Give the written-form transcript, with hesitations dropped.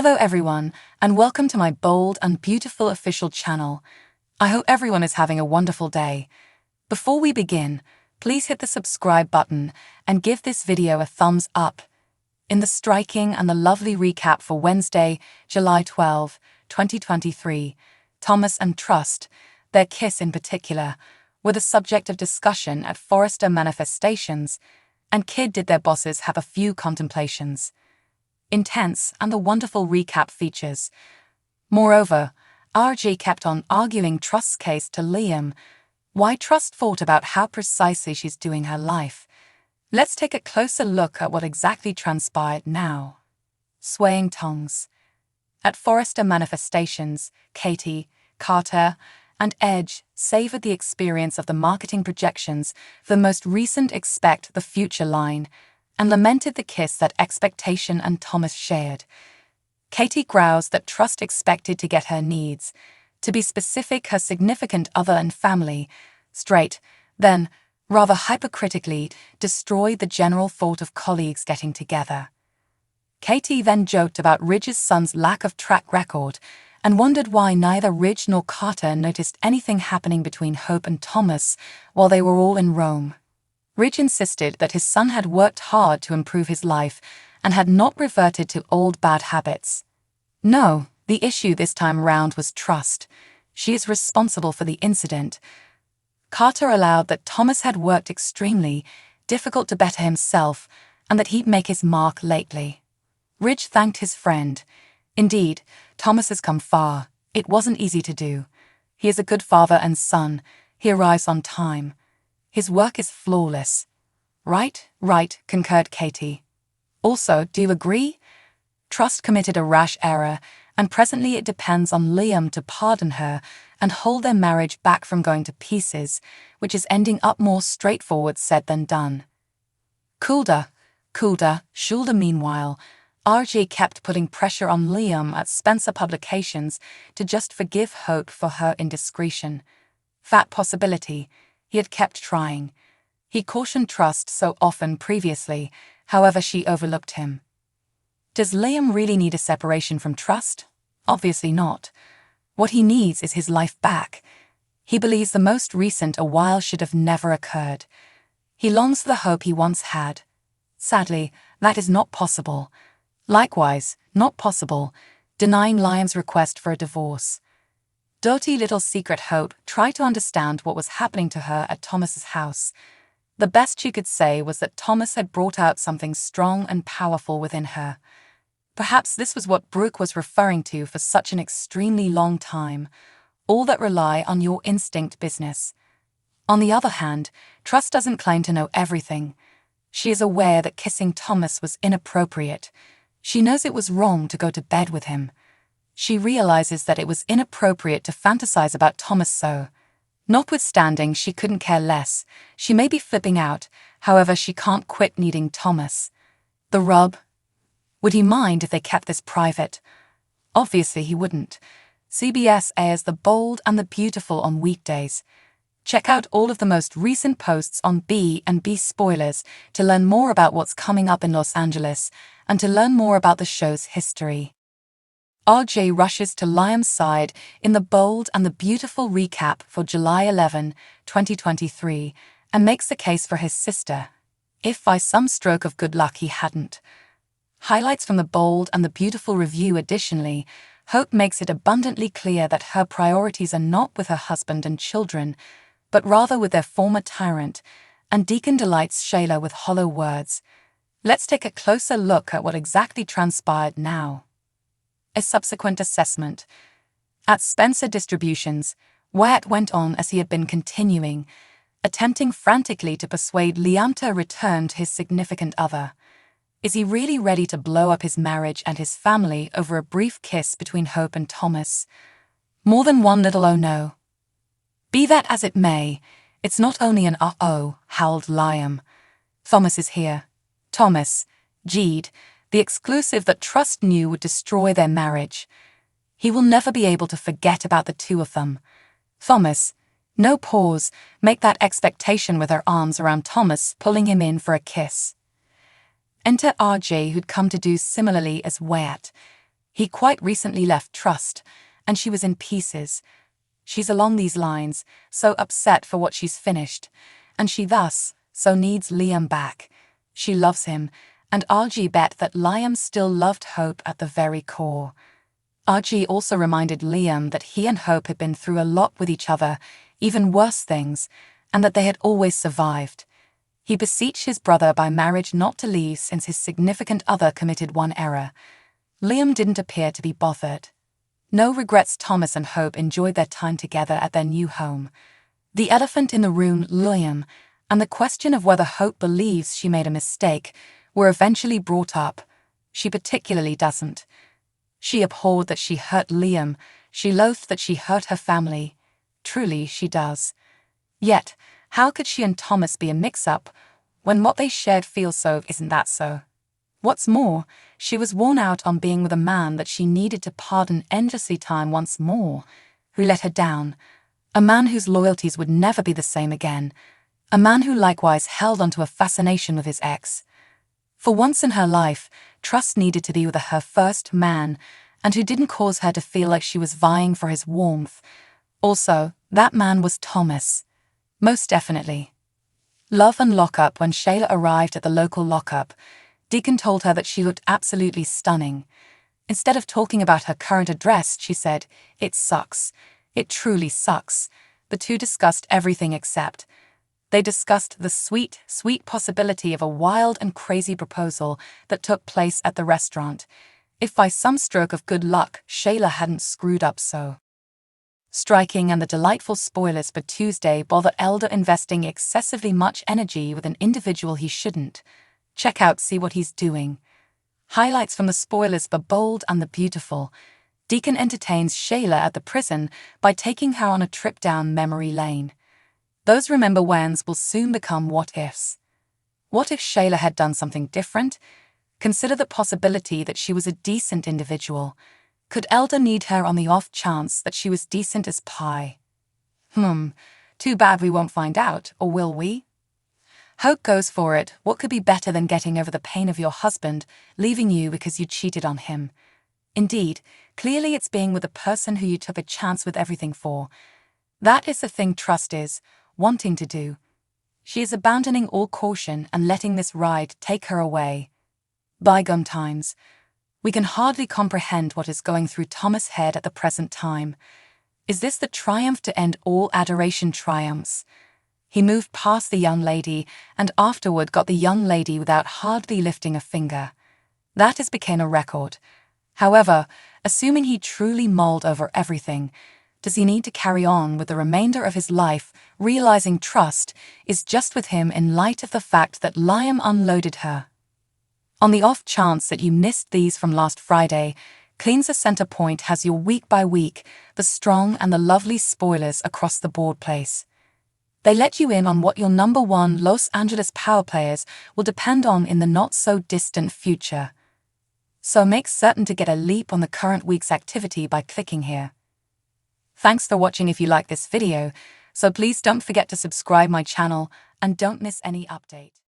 Hello everyone, and welcome to my bold and beautiful official channel. I hope everyone is having a wonderful day. Before we begin, please hit the subscribe button and give this video a thumbs up. In the striking and the lovely recap for Wednesday, July 12, 2023, Thomas and Trust, their kiss in particular, were the subject of discussion at Forrester manifestations, and Kid did their bosses have a few contemplations. Intense and the wonderful recap features. Moreover, RG kept on arguing Trust's case to Liam, why Trust thought about how precisely she's doing her life. Let's take a closer look at what exactly transpired now. Swaying tongues. At Forrester manifestations, Katie, Carter, and Edge savored the experience of the marketing projections for the most recent Expect the Future line, and lamented the kiss that Expectation and Thomas shared. Katie groused that Trust expected to get her needs, to be specific her significant other and family, straight, then, rather hypocritically, destroyed the general thought of colleagues getting together. Katie then joked about Ridge's son's lack of track record, and wondered why neither Ridge nor Carter noticed anything happening between Hope and Thomas while they were all in Rome. Ridge insisted that his son had worked hard to improve his life and had not reverted to old bad habits. No, the issue this time round was Trust. She is responsible for the incident. Carter allowed that Thomas had worked extremely, difficult to better himself, and that he'd make his mark lately. Ridge thanked his friend. Indeed, Thomas has come far. It wasn't easy to do. He is a good father and son. He arrives on time. His work is flawless. Right, concurred Katie. Also, do you agree? Trust committed a rash error, and presently it depends on Liam to pardon her and hold their marriage back from going to pieces, which is ending up more straightforward said than done. Shoulder. Meanwhile, RG kept putting pressure on Liam at Spencer Publications to just forgive Hope for her indiscretion. Fat possibility. He had kept trying. He cautioned Trust so often previously, however she overlooked him. Does Liam really need a separation from Trust? Obviously not. What he needs is his life back. He believes the most recent a while should have never occurred. He longs for the hope he once had. Sadly, that is not possible. Likewise, not possible, denying Liam's request for a divorce. Dirty little secret Hope tried to understand what was happening to her at Thomas's house. The best she could say was that Thomas had brought out something strong and powerful within her. Perhaps this was what Brooke was referring to for such an extremely long time, all that rely on your instinct business. On the other hand, Trust doesn't claim to know everything. She is aware that kissing Thomas was inappropriate. She knows it was wrong to go to bed with him. She realizes that it was inappropriate to fantasize about Thomas so. Notwithstanding, she couldn't care less. She may be flipping out, however she can't quit needing Thomas. The rub? Would he mind if they kept this private? Obviously he wouldn't. CBS airs The Bold and the Beautiful on weekdays. Check out all of the most recent posts on B&B Spoilers to learn more about what's coming up in Los Angeles and to learn more about the show's history. RJ rushes to Liam's side in The Bold and the Beautiful recap for July 11, 2023, and makes the case for his sister, if by some stroke of good luck he hadn't. Highlights from The Bold and the Beautiful review. Additionally, Hope makes it abundantly clear that her priorities are not with her husband and children, but rather with their former tyrant, and Deacon delights Shayla with hollow words. Let's take a closer look at what exactly transpired now. A subsequent assessment. At Spencer Distributions, Wyatt went on as he had been continuing, attempting frantically to persuade Liam to return to his significant other. Is he really ready to blow up his marriage and his family over a brief kiss between Hope and Thomas? More than one little oh no. Be that as it may, it's not only an uh-oh, howled Liam. Thomas is here. Thomas, G'd, the exclusive that Trust knew would destroy their marriage. He will never be able to forget about the two of them. Thomas, no pause, make that Expectation with her arms around Thomas, pulling him in for a kiss. Enter RJ, who'd come to do similarly as Wyatt. He quite recently left Trust, and she was in pieces. She's along these lines, so upset for what she's finished, and she thus so needs Liam back. She loves him, and RG bet that Liam still loved Hope at the very core. RG also reminded Liam that he and Hope had been through a lot with each other, even worse things, and that they had always survived. He beseeched his brother by marriage not to leave since his significant other committed one error. Liam didn't appear to be bothered. No regrets. Thomas and Hope enjoyed their time together at their new home. The elephant in the room, Liam, and the question of whether Hope believes she made a mistake were eventually brought up. She particularly doesn't. She abhorred that she hurt Liam. She loathed that she hurt her family. Truly, she does. Yet, how could she and Thomas be a mix-up when what they shared feels so? Isn't that so? What's more, she was worn out on being with a man that she needed to pardon endlessly time once more, who let her down, a man whose loyalties would never be the same again, a man who likewise held onto a fascination with his ex. For once in her life, Trust needed to be with her first man, and who didn't cause her to feel like she was vying for his warmth. Also, that man was Thomas. Most definitely. Love and lockup. When Shayla arrived at the local lockup, Deacon told her that she looked absolutely stunning. Instead of talking about her current address, she said, "It sucks. It truly sucks." The two discussed everything except. They discussed the sweet, sweet possibility of a wild and crazy proposal that took place at the restaurant, if by some stroke of good luck Shayla hadn't screwed up so. Striking, and the delightful spoilers for Tuesday bother Elder investing excessively much energy with an individual he shouldn't. Check out, see what he's doing. Highlights from the spoilers: The Bold and the Beautiful. Deacon entertains Shayla at the prison by taking her on a trip down memory lane. Those remember whens will soon become what ifs. What if Shayla had done something different? Consider the possibility that she was a decent individual. Could Elder need her on the off chance that she was decent as pie? Too bad we won't find out, or will we? Hope goes for it. What could be better than getting over the pain of your husband leaving you because you cheated on him? Indeed, clearly it's being with the person who you took a chance with everything for. That is the thing Trust is wanting to do. She is abandoning all caution and letting this ride take her away. Bygone times. We can hardly comprehend what is going through Thomas' head at the present time. Is this the triumph to end all adoration triumphs? He moved past the young lady and afterward got the young lady without hardly lifting a finger. That has become a record. However, assuming he truly mulled over everything, does he need to carry on with the remainder of his life, realizing Trust is just with him in light of the fact that Liam unloaded her? On the off chance that you missed these from last Friday, Cleanser Center Point has your week by week, the strong and the lovely spoilers across the board place. They let you in on what your number one Los Angeles power players will depend on in the not-so-distant future. So make certain to get a leap on the current week's activity by clicking here. Thanks for watching. If you like this video, so please don't forget to subscribe my channel and don't miss any update.